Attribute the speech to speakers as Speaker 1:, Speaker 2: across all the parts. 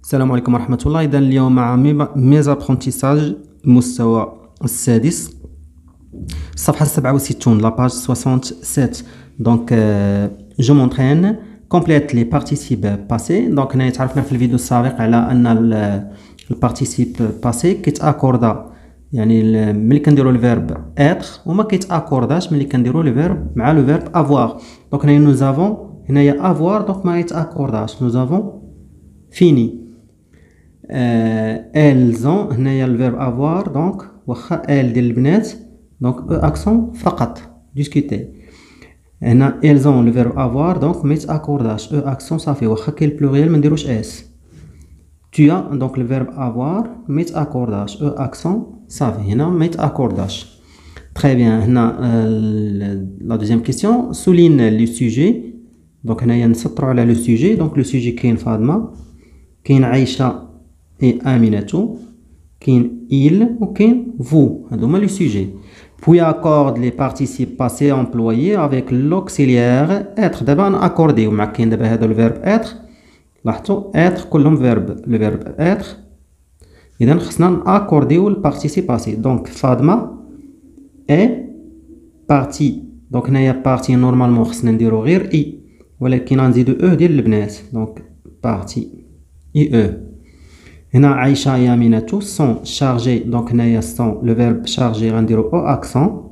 Speaker 1: السلام عليكم ورحمة الله. إذا اليوم مع ميزابرونتيساج المستوى السادس، الصفحة 67 لا باج 67. دونك جو مونترين كومبليت لي بارتيسيب باسي. دونك هنا تعرفنا في الفيديو السابق على أن البارتيسيب باسي كيتاكوردا، يعني ملي كنديرو الفيرب اتر وما كيتاكورداش ملي كنديرو الفيرب مع لو فيرب افوار. دونك هنا نوزافون هنايا افوار، دونك ما يتاكورداش، نوزافون فيني. elles ont هنايا الفيرب avoir، دونك واخا ال ديال البنات دونك او اكسون فقط ديسكوتي. هنا elles ont le verbe avoir دونك ما يتاكورداش، او اكسون صافي واخا كاين البلوريال ما نديروش اس. tu as دونك الفيرب avoir ما يتاكورداش، او اكسون صافي هنا ما يتاكورداش. تري بيان. هنا لا دوزيام كيسيون سولين لي سوجي. دونك هنايا نسطروا على لو سوجي. دونك لو سوجي كاين فاطمه، كاين عائشه et Aminatou, كاين il ou كاين vous, هادوما les sujets. Puis accorde les participes passés employés avec l'auxiliaire être. دابا ناكورديو مع كاين دابا هذا الفيرب être. لاحظتوا être كلهم فيرب، لو فيرب être. اذا خصنا ناكورديو البارتيسيب باسي. دونك فاطمه est partie. دونك هنايا partie نورمالمون خصنا نديرو غير اي، ولكن غنزيدو او ديال البنات. دونك partie اي او. هنا عايشة يا ميناتو سون شارجي. دونك هنايا سون لو فيرب شارجي غنديرو او اكسون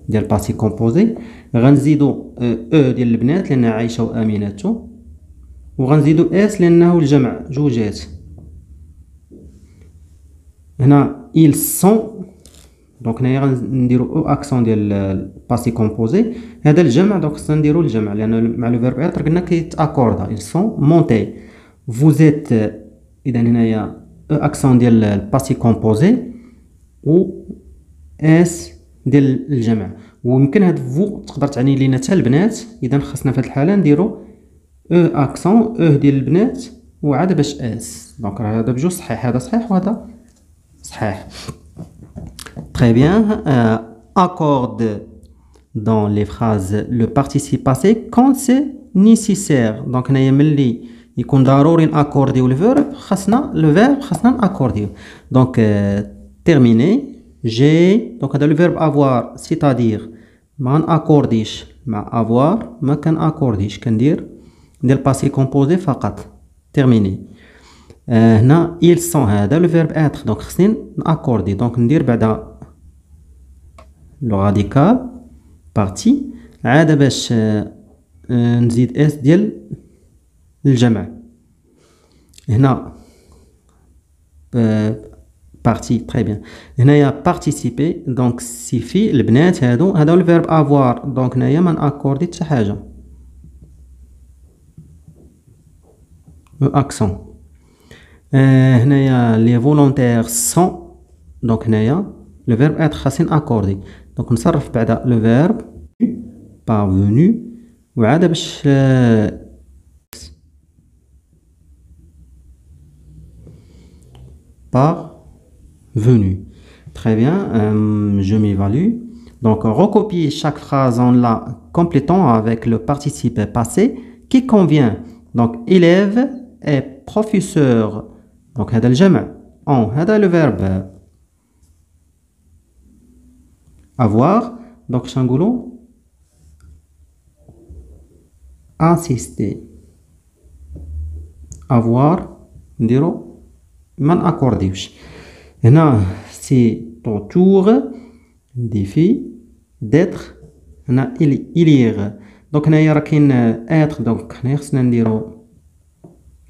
Speaker 1: ديال باسي كومبوزي، غنزيدو او ديال البنات لان عايشة و اميناتو، وغنزيدو اس لانه الجمع جوجات. هنا ils sont. دونك هنايا غنديرو او اكسون ديال باسي كومبوزي، هذا الجمع دونك خصنا نديرو الجمع لان مع لو فيرب اتر قلنا كيتاكوردا. ils sont montés. vous êtes. اذا هنايا اكسون ديال الباسي كومبوزي و اس ديال الجمع، ويمكن هاد فو تقدر تعني لينا حتى البنات. اذا خاصنا في هاد الحاله نديرو او اكسون او ديال البنات وعاد باش اس. دونك راه هذا بجوج صحيح، هذا صحيح وهذا صحيح. تري بيان. accorde dans les phrases le participe passé quand c'est nécessaire. دونك هنايا ملي يكون ضروري ناكورديو الفيرب خاصنا لو فيرب خاصنا ناكورديو. دونك تيرميني جي. دونك هذا لو فيرب افوار سيتادير ما ناكورديش مع افوار، ما كناكورديش، كندير باسي كومبوزي فقط. تيرميني. هنا ils sont هذا لو فيرب اتر، دونك خصني ناكوردي. دونك ندير بعدا لو راديكال بارتي عاد باش نزيد اس ديال الجمع. هنا بارتي. تري بيان. هنايا بارتيسيبي دونك سيفي البنات هادو، هذا هو الفيرب افوار. دونك هنايا ما ناكوردي حتى حاجه، اكسون. هنايا لي فولونتير سون. دونك هنايا لو فيرب اتر خاصني ناكوردي. دونك نصرف بعدا لو فيرب بارفونو وعاد باش parvenu. Très bien. Je m'évalue. Donc, recopier chaque phrase en la complétant avec le participe passé qui convient. Donc, élève et professeur. Donc, هذا الجمع. هذا le verbe avoir. Donc, شنقولو assister. avoir نديرو ما ناكورديوش. هنا سي طون تور ديفي ديتر. هنا إليغ. دونك هنايا راه كاين اتر، دونك هنايا خصنا نديرو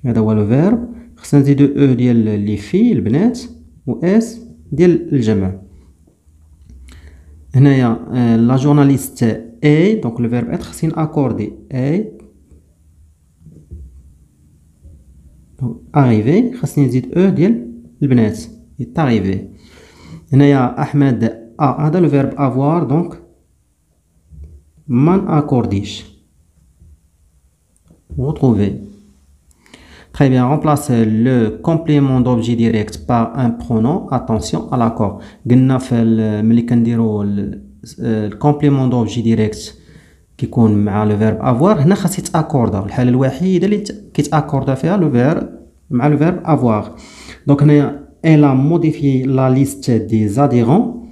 Speaker 1: هذا هو لو فيرب، خصنا نزيدو او ديال لي في البنات و اس ديال الجمع. هنايا لا جورناليست اي. دونك لو فيرب اتر خصني ناكوردي اي. arrivé خاصني نزيد او ديال البنات est arrivé. هنايا احمد هذا لو فيرب افوار، دونك ما ناكورديش. retrouver. Très bien. Remplace le complément d'objet direct par un pronom. Attention à l'accord. قلنا في ملي كنديرو الكومبليمون دوبجي ديريكت كيكون مع لو فيرب افوار، هنا خاص يتاكوردا. الحاله الوحيده اللي كيتاكوردا فيها لو فيرب مع le verbe avoir. Donc هنايا elle a modifié la liste des adhérents.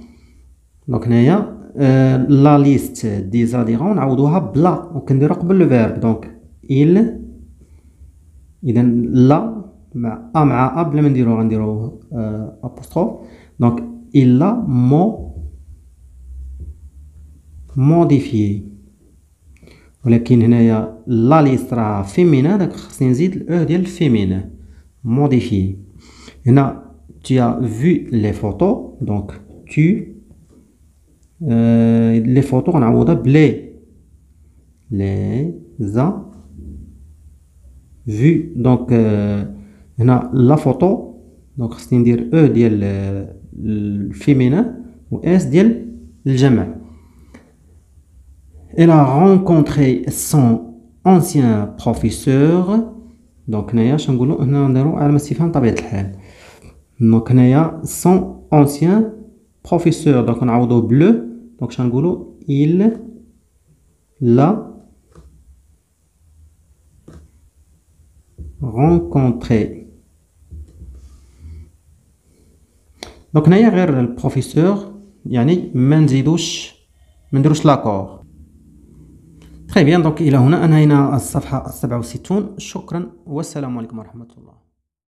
Speaker 1: Donc هنايا la liste des adhérents نعوضوها بلا وكنديرو قبل le verbe. Donc il إذا لا مع بلا ما نديرو غنديرو apostrophe. Donc il a modifié. ولكن هنايا لا ليست راه فيمينا داك خصني نزيد الاو ديال الفيمينا موديفي. هنا tu as vu les photos donc tu les photos غنعوضها بلي les a vu. donc هنا لا فوتو دونك خصني ندير او ديال الفيمينا و اس ديال الجمع. Elle a rencontré son ancien professeur. donc هنايا شنقولوا هنا نديرو علامة استفهام طبيعة الحال. donc هنايا son ancien professeur donc نعوضو بلو. donc شنقولوا il l'a rencontré. donc هنايا غير البروفيسور يعني ما نديروش لاكور. très bien. donc إلى هنا أنهينا الصفحة 67. شكرا والسلام عليكم ورحمة الله.